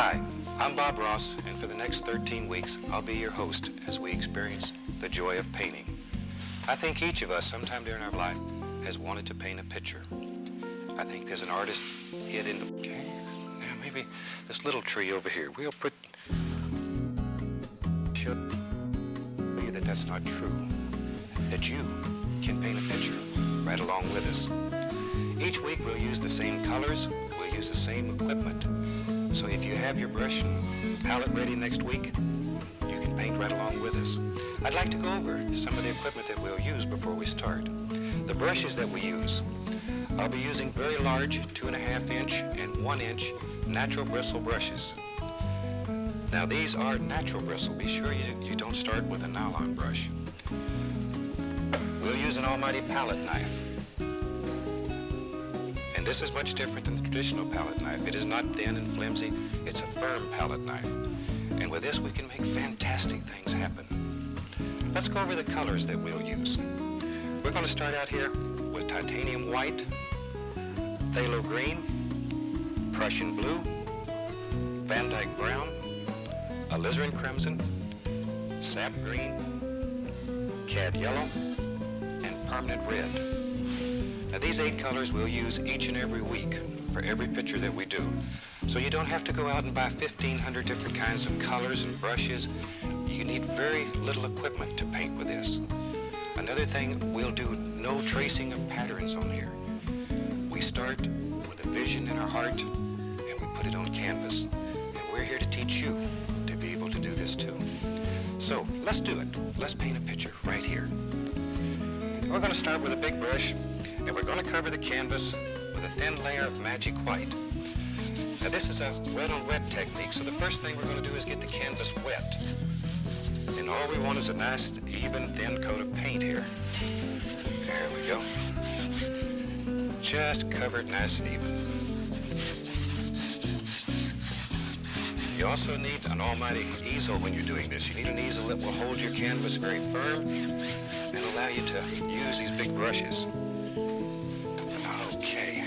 Hi, I'm Bob Ross, and for the next 13 weeks, I'll be your host as we experience the joy of painting. I think each of us, sometime during our life, has wanted to paint a picture. I think there's an artist hid in the... Okay, now maybe this little tree over here, we'll put... show you that that's not true. That you can paint a picture right along with us. Each week we'll use the same colors, we'll use the same equipment. So if you have your brush and palette ready next week, you can paint right along with us. I'd like to go over some of the equipment that we'll use before we start. The brushes that we use. I'll be using very large 2.5 inch and 1 inch natural bristle brushes. Now these are natural bristle. Be sure you don't start with a nylon brush. We'll use an almighty palette knife. And this is much different than the traditional palette knife. It is not thin and flimsy. It's a firm palette knife. And with this, we can make fantastic things happen. Let's go over the colors that we'll use. We're going to start out here with titanium white, phthalo green, Prussian blue, Van Dyke brown, alizarin crimson, sap green, cad yellow, and permanent red. Now these 8 colors we'll use each and every week for every picture that we do. So you don't have to go out and buy 1,500 different kinds of colors and brushes. You need very little equipment to paint with this. Another thing, we'll do no tracing of patterns on here. We start with a vision in our heart and we put it on canvas. And we're here to teach you to be able to do this too. So let's do it. Let's paint a picture right here. We're going to start with a big brush. And we're going to cover the canvas with a thin layer of magic white. Now this is a wet on wet technique, so the first thing we're going to do is get the canvas wet. And all we want is a nice, even, thin coat of paint here. There we go. Just cover it nice and even. You also need an almighty easel when you're doing this. You need an easel that will hold your canvas very firm and allow you to use these big brushes. Okay.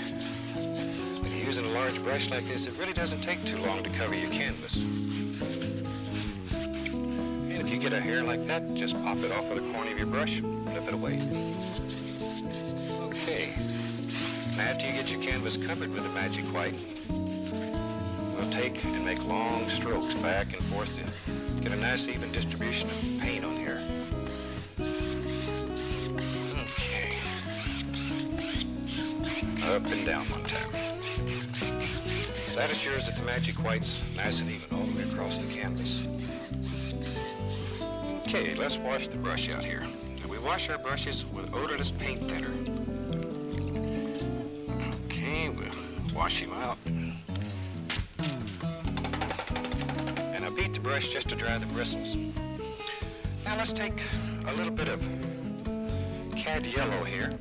When you're using a large brush like this, it really doesn't take too long to cover your canvas. And if you get a hair like that, just pop it off with a corner of your brush, flip it away. Okay. Now after you get your canvas covered with the magic white, we'll take and make long strokes back and forth to get a nice even distribution of paint on here. Up and down one time. So that assures that the magic white's nice and even all the way across the canvas. Okay, let's wash the brush out here. Now we wash our brushes with odorless paint thinner. Okay, we'll wash him out. And I beat the brush just to dry the bristles. Now let's take a little bit of cad yellow here.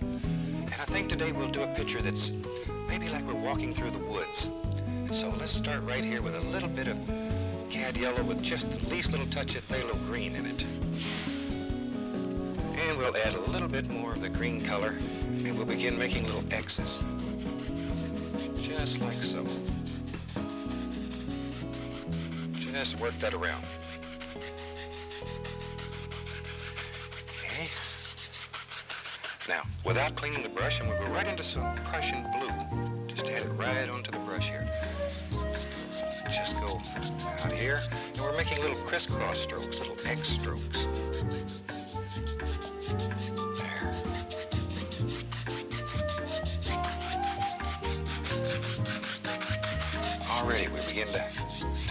And I think today we'll do a picture that's maybe like we're walking through the woods. So let's start right here with a little bit of cad yellow with just the least little touch of phthalo green in it. And we'll add a little bit more of the green color and we'll begin making little X's. Just like so. Just work that around. Okay. Now, without cleaning the brush, I'm going to go right into some Prussian blue. Just add it right onto the brush here. Just go out here, and we're making little crisscross strokes, little X strokes. There. Already we begin to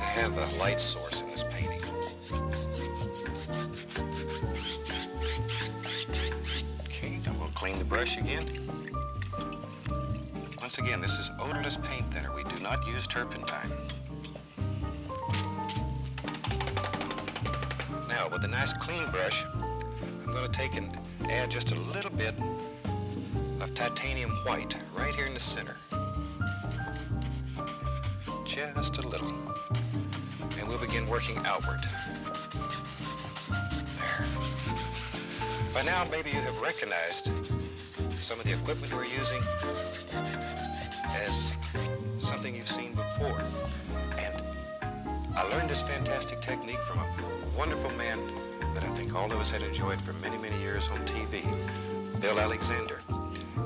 have a light source in this painting. Clean the brush again. Once again, this is odorless paint thinner. We do not use turpentine. Now, with a nice clean brush, I'm going to take and add just a little bit of titanium white right here in the center. Just a little. And we'll begin working outward. There. By now, maybe you have recognized some of the equipment we're using as something you've seen before. And I learned this fantastic technique from a wonderful man that I think all of us had enjoyed for many, many years on TV, Bill Alexander.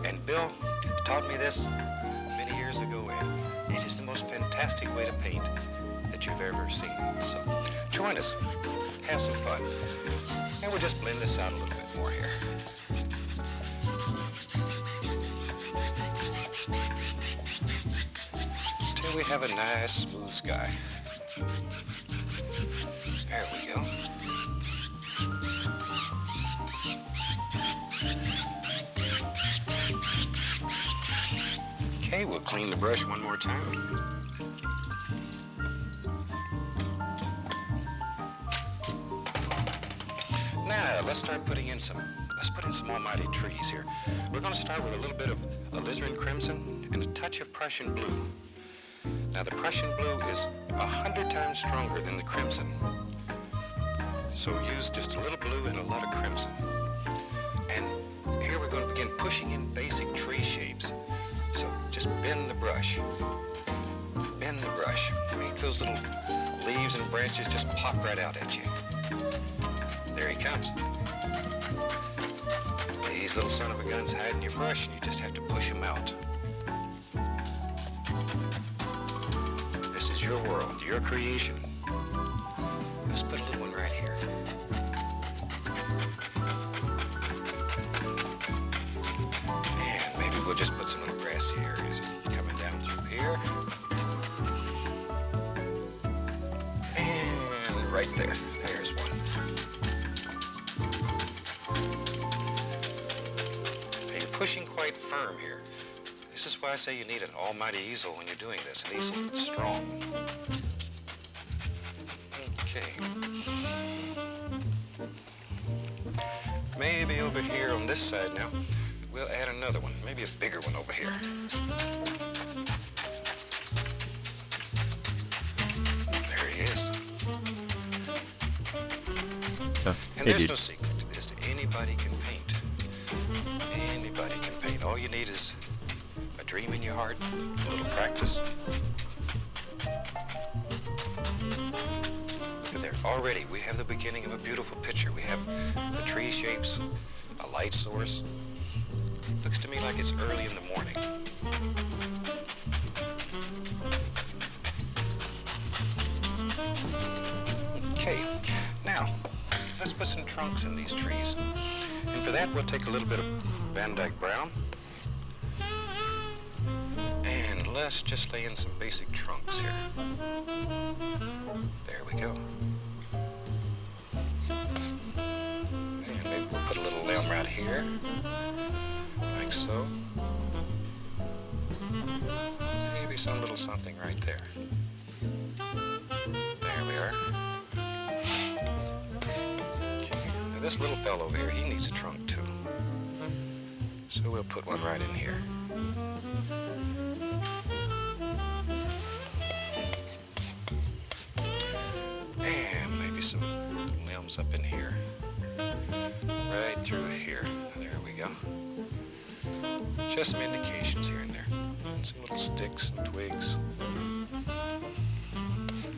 And Bill taught me this many years ago, and it is the most fantastic way to paint that you've ever seen. So join us, have some fun, and we'll just blend this out a little bit more here. Till we have a nice smooth sky. There we go. Okay, we'll clean the brush one more time. Now, let's start putting in let's put in some almighty trees here. We're going to start with a little bit of alizarin crimson and a touch of Prussian blue. Now, the Prussian blue is 100 times stronger than the crimson. So use just a little blue and a lot of crimson. And here we're going to begin pushing in basic tree shapes. So just bend the brush. Bend the brush. Make those little leaves and branches just pop right out at you. There he comes. These little son of a guns hide in your brush, and you just have to push them out. This is your world, your creation. Let's put a little one right here. And maybe we'll just put some little grassy areas coming down through here. And right there. There's one. Now you're pushing quite firm here. This is why I say you need an almighty easel when you're doing this, an easel that's strong. Okay. Maybe over here on this side now, we'll add another one, maybe a bigger one over here. There he is. And there's no secret to this. Anybody can paint. Anybody can paint. All you need is a dream in your heart, a little practice. Look at there. Already, we have the beginning of a beautiful picture. We have the tree shapes, a light source. Looks to me like it's early in the morning. Okay, now, let's put some trunks in these trees. And for that, we'll take a little bit of Van Dyke Brown. And let's just lay in some basic trunks here. There we go. And maybe we'll put a little limb right here, like so. Maybe some little something right there. There we are. Okay. Now this little fellow over here, he needs a trunk too. So we'll put one right in here. And maybe some limbs up in here. Right through here. There we go. Just some indications here and there. And some little sticks and twigs.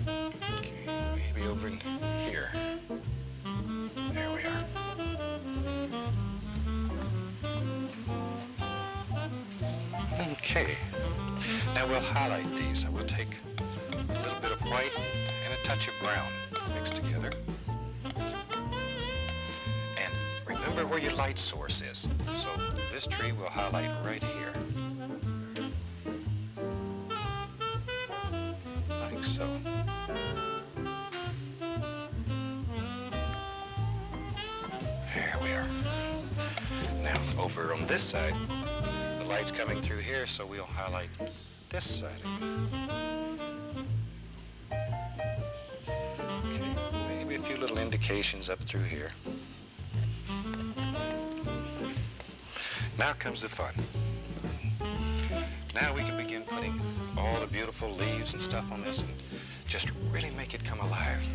Okay, maybe over in here. There we are. Okay. Now we'll highlight these. I will take a little bit of white and a touch of brown mixed together. And remember where your light source is. So this tree will highlight right here. Like so. There we are. Now over on this side, the light's coming through here, so we'll highlight this side. Okay, maybe a few little indications up through here. Now comes the fun. Now we can begin putting all the beautiful leaves and stuff on this and just really make it come alive.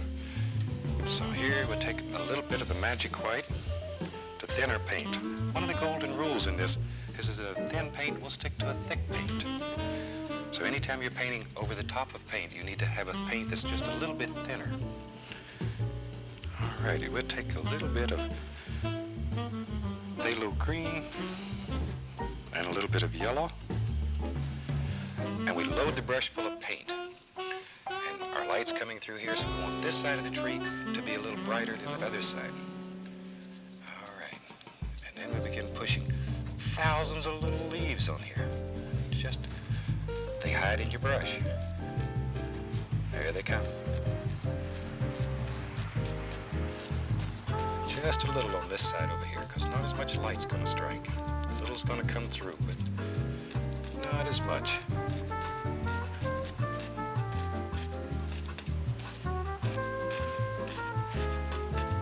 So here we'll take a little bit of the magic white to thinner paint. One of the golden rules in this is that a thin paint will stick to a thick paint. So anytime you're painting over the top of paint, you need to have a paint that's just a little bit thinner. Alrighty, we'll take a little bit of phthalo green and a little bit of yellow, and we load the brush full of paint. And our light's coming through here, so we want this side of the tree to be a little brighter than the other side. Alright, and then we begin pushing thousands of little leaves on here. Just, they hide in your brush. There they come. Just a little on this side over here, because not as much light's going to strike. A little's going to come through, but not as much.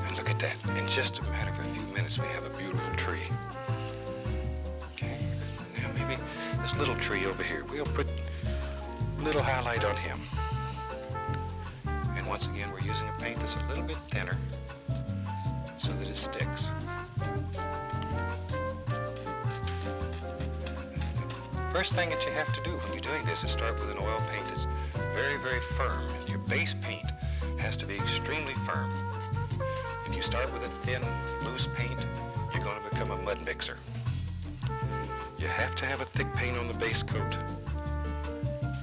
And look at that. In just a matter of a few minutes, we have a beautiful tree. Okay, now maybe this little tree over here, we'll put a little highlight on him. And once again, we're using a paint that's a little bit thinner, so that it sticks. First thing that you have to do when you're doing this is start with an oil paint that's very, very firm. Your base paint has to be extremely firm. If you start with a thin, loose paint, you're going to become a mud mixer. You have to have a thick paint on the base coat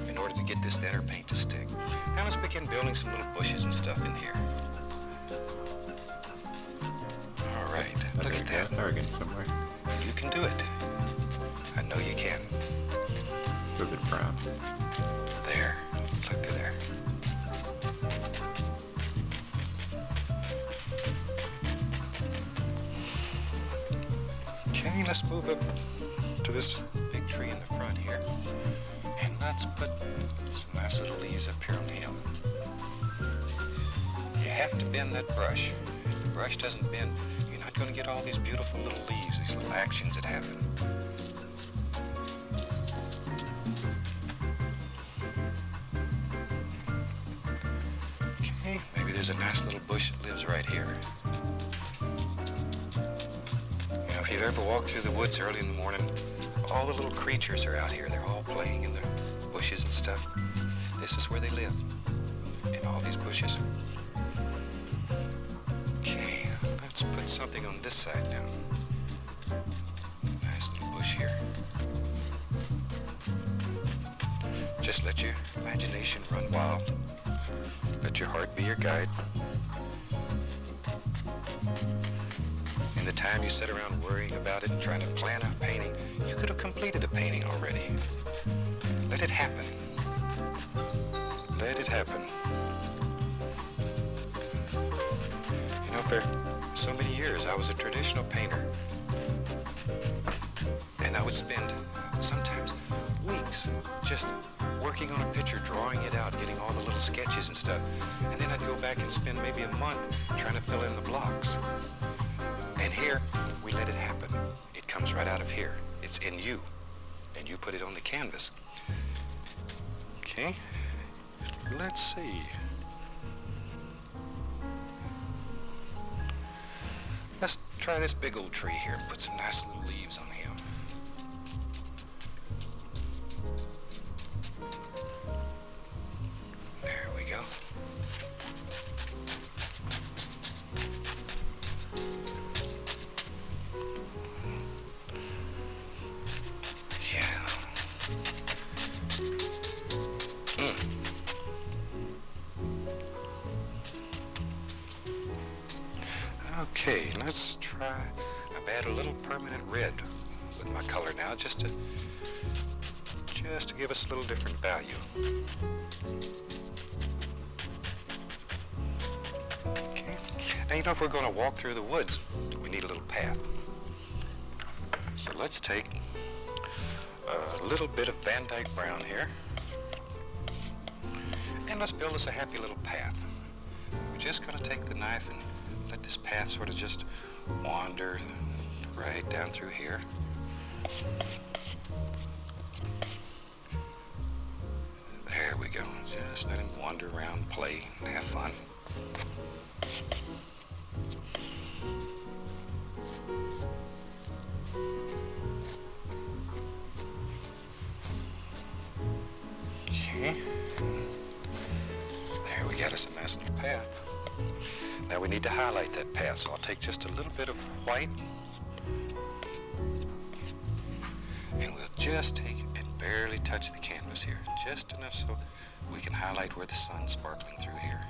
in order to get this thinner paint to stick. Now let's begin building some little bushes and stuff in here. Look at that. Now we're getting somewhere. You can do it. I know you can. A little bit brown. There. Look at there. Okay, let's move up to this big tree in the front here. And let's put some nice little leaves up here on him. You have to bend that brush. If the brush doesn't bend, you're not going to get all these beautiful little leaves, these little actions that happen. Okay, maybe there's a nice little bush that lives right here. You know, if you've ever walked through the woods early in the morning, all the little creatures are out here. They're all playing in the bushes and stuff. This is where they live, in all these bushes. Let's put something on this side now. Nice little bush here. Just let your imagination run wild. Let your heart be your guide. In the time you sit around worrying about it and trying to plan a painting, you could have completed a painting already. Let it happen. Let it happen. You know, for so many years I was a traditional painter, and I would spend sometimes weeks just working on a picture, drawing it out, getting all the little sketches and stuff, and then I'd go back and spend maybe a month trying to fill in the blocks. And here we let it happen. It comes right out of here. It's in you, and you put it on the canvas. Okay, let's see. Let's try this big old tree here and put some nice little leaves on him. There we go. Yeah. Okay, let's try. I've added a little permanent red with my color now, just to give us a little different value. Okay. Now you know, if we're going to walk through the woods, we need a little path. So let's take a little bit of Van Dyke brown here, and let's build us a happy little path. We're just going to take the knife and let this path sort of just wander right down through here. There we go. Just let him wander around, play, and have fun. path. Now we need to highlight that path, so I'll take just a little bit of white, and we'll just take it and barely touch the canvas here, just enough so we can highlight where the sun's sparkling through here.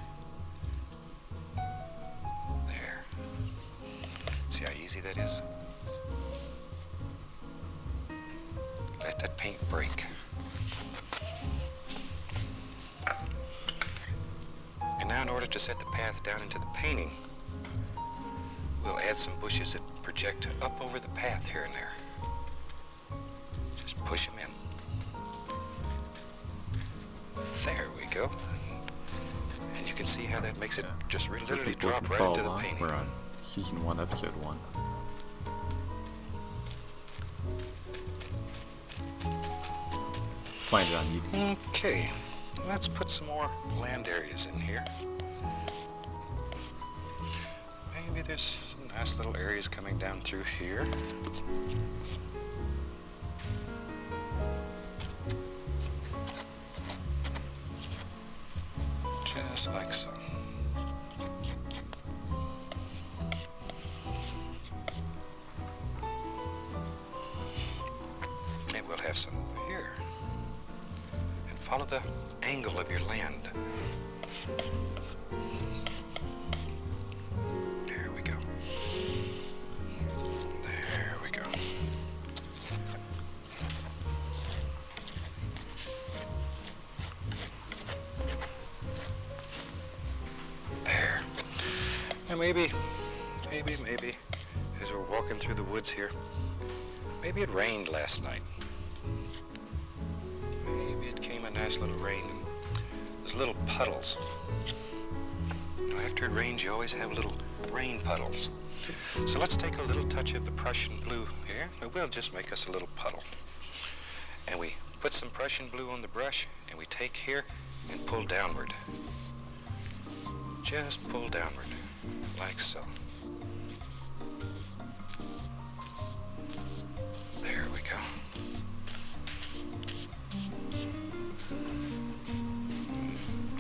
There. See how easy that is? Let that paint break. And now in order to set the path down into the painting, we'll add some bushes that project up over the path here and there. Just push them in. There we go. And you can see how that makes it just literally drop right into the painting. We're on season 1, episode 1. Find it on YouTube. Okay, let's put some more land areas in here. Maybe there's some nice little areas coming down through here. Just like so. And we'll have some over here. Follow the angle of your land. There we go. There we go. There. And maybe, as we're walking through the woods here, maybe it rained last night. Nice little rain, and there's little puddles. You know, after it rains, you always have little rain puddles. So let's take a little touch of the Prussian blue here. It will just make us a little puddle. And we put some Prussian blue on the brush, and we take here and pull downward. Just pull downward, like so. There we go.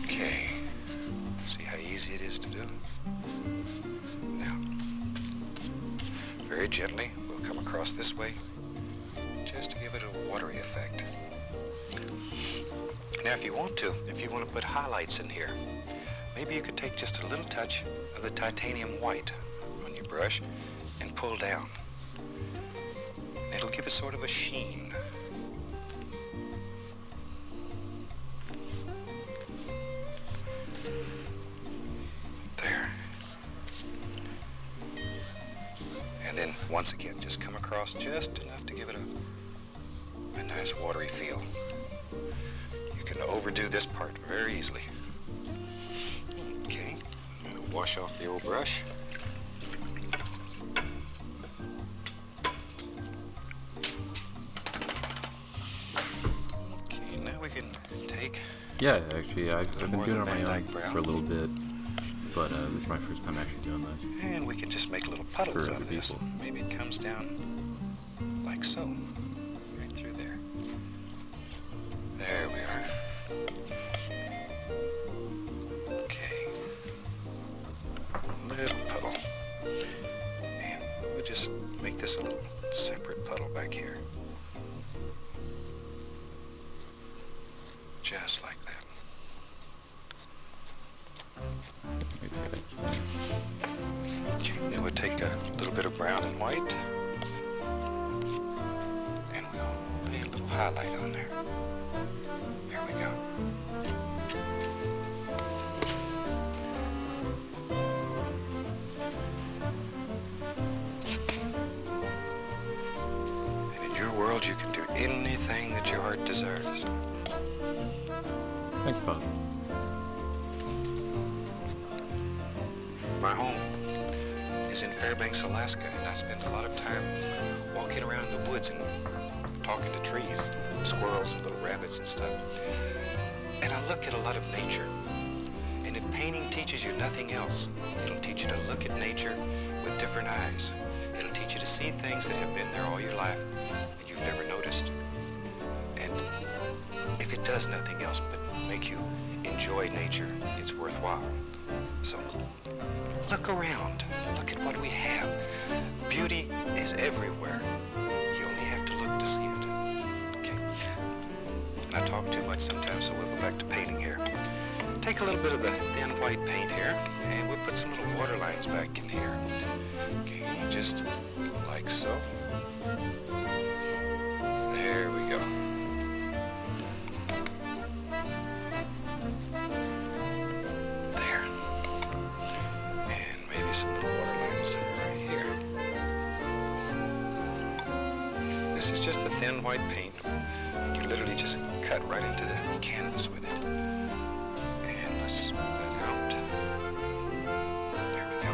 Okay, see how easy it is to do? Now, very gently, we'll come across this way, just to give it a watery effect. Now, if you want to put highlights in here, maybe you could take just a little touch of the titanium white on your brush and pull down. It'll give it sort of a sheen. And then, once again, just come across just enough to give it a nice watery feel. You can overdo this part very easily. Okay, we'll wash off the old brush. Okay, now we can take... Yeah, actually, I've been doing it on my own for a little bit. But this is my first time actually doing this. And we can just make little puddles out of this. Maybe it comes down like so, right through there. There we are. Okay. Little puddle. And we'll just make this a little separate puddle back here. Just like that. Okay, then we'll take a little bit of brown and white, and we'll lay a little highlight on there. There we go. And in your world, you can do anything that your heart desires. Thanks, Bob. My home is in Fairbanks, Alaska, and I spend a lot of time walking around in the woods and talking to trees, squirrels and little rabbits and stuff. And I look at a lot of nature. And if painting teaches you nothing else, it'll teach you to look at nature with different eyes. It'll teach you to see things that have been there all your life and you've never noticed. And if it does nothing else but make you enjoy nature, it's worthwhile. So look around. Look at what we have. Beauty is everywhere. You only have to look to see it. Okay. And I talk too much sometimes, so we'll go back to painting here. Take a little bit of the thin white paint here, and we'll put some little water lines back in here. Okay, just like so. There we go. There. And maybe some little water lines right here. This is just the thin white paint. You literally just cut right into the canvas with it. And let's smooth that out. There we go.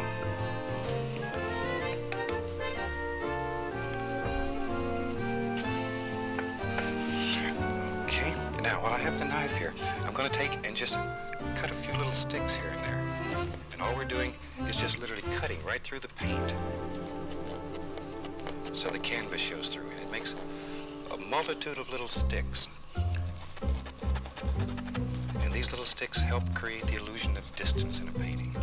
Okay, now while I have the knife here, I'm going to take and just cut a few little sticks here and there. And all we're doing is just literally cutting right through the paint so the canvas shows through. And it makes a multitude of little sticks. And these little sticks help create the illusion of distance in a painting.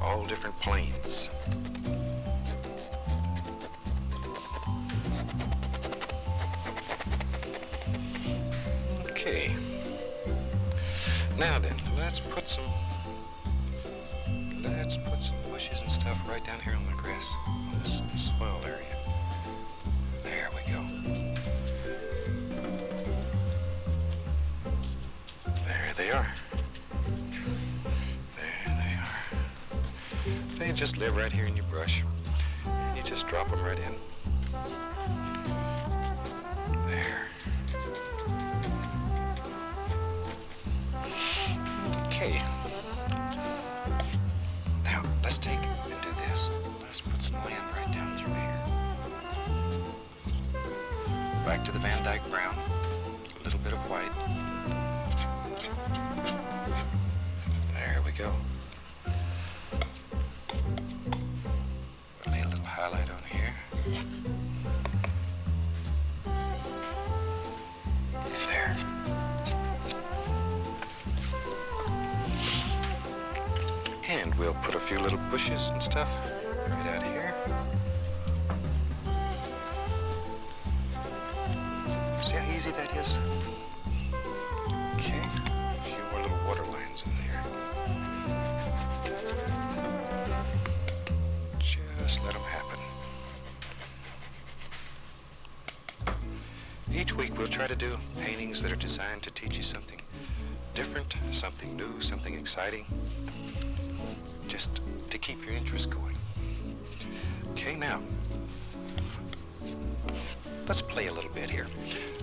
All different planes. Okay. Now then, let's put some bushes and stuff right down here on the grass, on this swell area. There we go. There they are. There they are. They just live right here in your brush. And you just drop them right in. There. Okay. Now, let's take and do this. Let's put some land right down through here. Back to the Van Dyke brown. A little bit of white. There we go. Lay a little highlight on here. There. And we'll put a few little bushes and stuff right out here. See how easy that is? Okay, a few more little water lines in there. Just let them happen. Each week we'll try to do paintings that are designed to teach you something different, something new, something exciting. Just to keep your interest going. Okay, now, let's play a little bit here.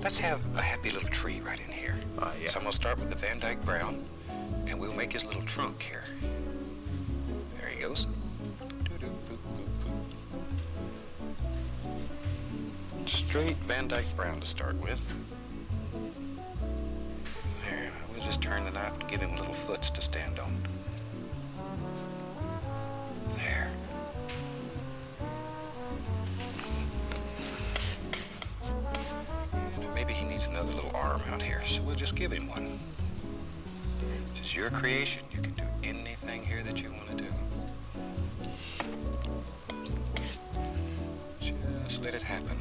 Let's have a happy little tree right in here. Yeah. So I'm going to start with the Van Dyke brown, and we'll make his little trunk here. There he goes. Straight Van Dyke brown to start with. There, we'll just turn the knife and give him little foots to stand on. There. And maybe he needs another little arm out here, so we'll just give him one. This is your creation. You can do anything here that you want to do. Just let it happen.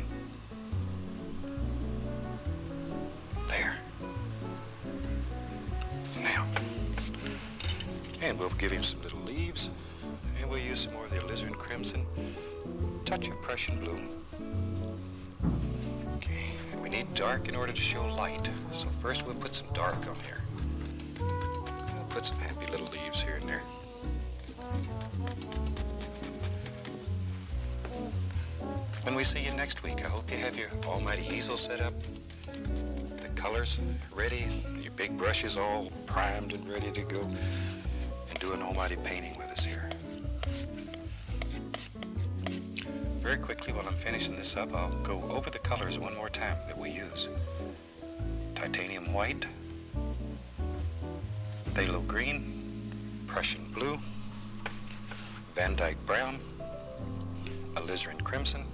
There. Now. And we'll give him some little leaves. And we'll use some more of the alizarin crimson, touch of Prussian blue. Okay, and we need dark in order to show light. So first we'll put some dark on here. We'll put some happy little leaves here and there. When we see you next week, I hope you have your almighty easel set up, the colors ready, your big brushes all primed and ready to go, and do an almighty painting with us here. Very quickly, while I'm finishing this up, I'll go over the colors one more time that we use. Titanium white, phthalo green, Prussian blue, Van Dyke brown, alizarin crimson,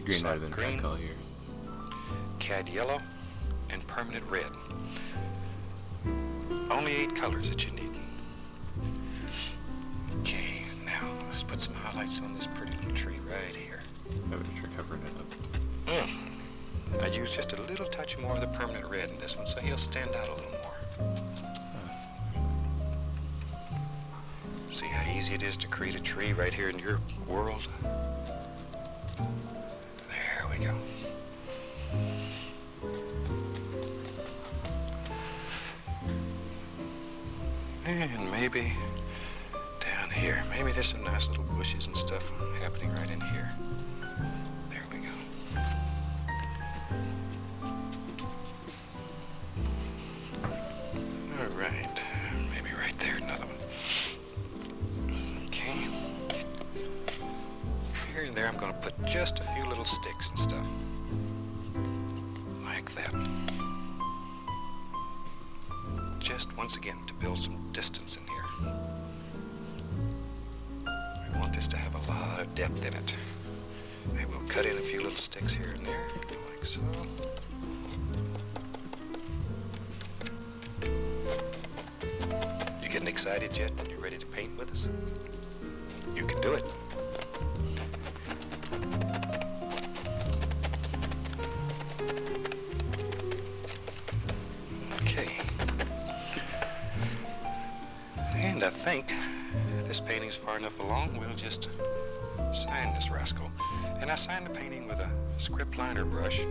Green might have been green, color here. cad yellow, and permanent red. Only 8 colors that you need. Okay, now let's put some highlights on this pretty little tree right here. I would try covering it up. I use just a little touch more of the permanent red in this one, so he'll stand out a little more. See how easy it is to create a tree right here in your world? There we go. And maybe down here, maybe there's some nice little bushes and stuff happening right in here. There we go. All right, maybe right there, another one. Okay. Here and there, I'm going to put just a few little sticks and stuff. Like that. Just once again to build some distance in here. We want this to have a lot of depth in it. And we'll cut in a few little sticks here and there, like so. You getting excited yet? You ready to paint with us? You can do it. Okay. And I think this painting's far enough along, we'll just sign this rascal. And I sign the painting with a script liner brush,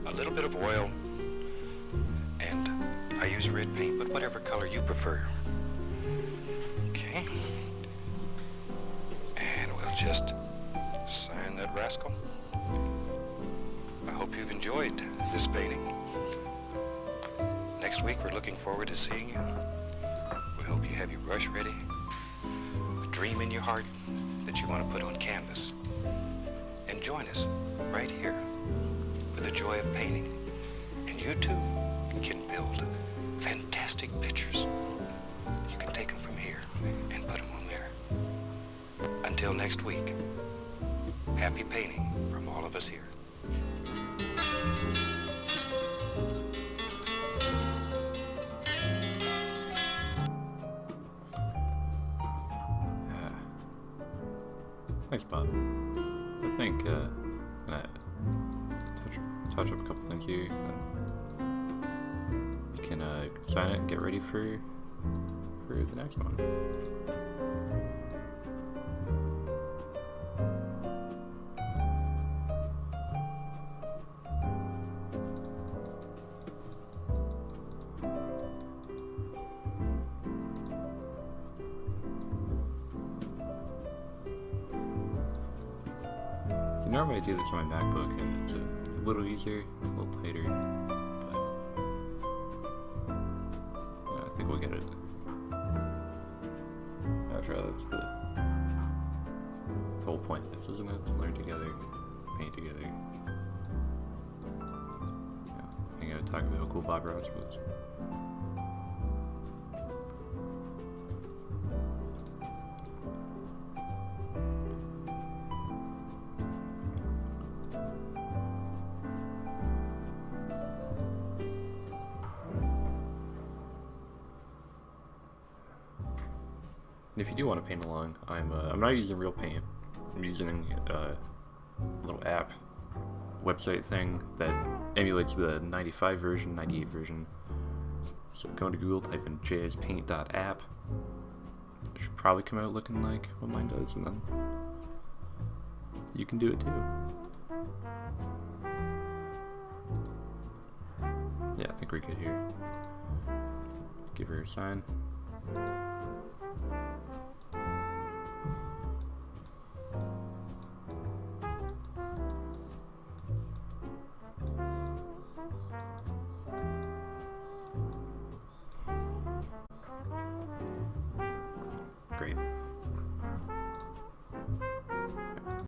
a little bit of oil, and I use red paint, but whatever color you prefer. Okay. And we'll just sign that rascal. I hope you've enjoyed this painting. Next week, we're looking forward to seeing you. We hope you have your brush ready, a dream in your heart that you want to put on canvas. And join us right here for the joy of painting. And you too can build fantastic pictures. You can take them from here and put them on there. Until next week, happy painting from all of us here. Thanks, Bob. I think, and I touch up a couple things here, and you can sign it and get ready for the next one. Normally I do this on my MacBook and it's a little easier, a little tighter, but yeah, I think we'll get it. After all, that's the whole point of this, isn't it? To learn together, paint together, hang out and talk about how cool Bob Ross was. And if you do want to paint along, I'm not using real paint. I'm using a little app website thing that emulates the 95 version, 98 version. So go into Google, type in jspaint.app. It should probably come out looking like what mine does, and then you can do it too. Yeah, I think we're good here. Give her a sign.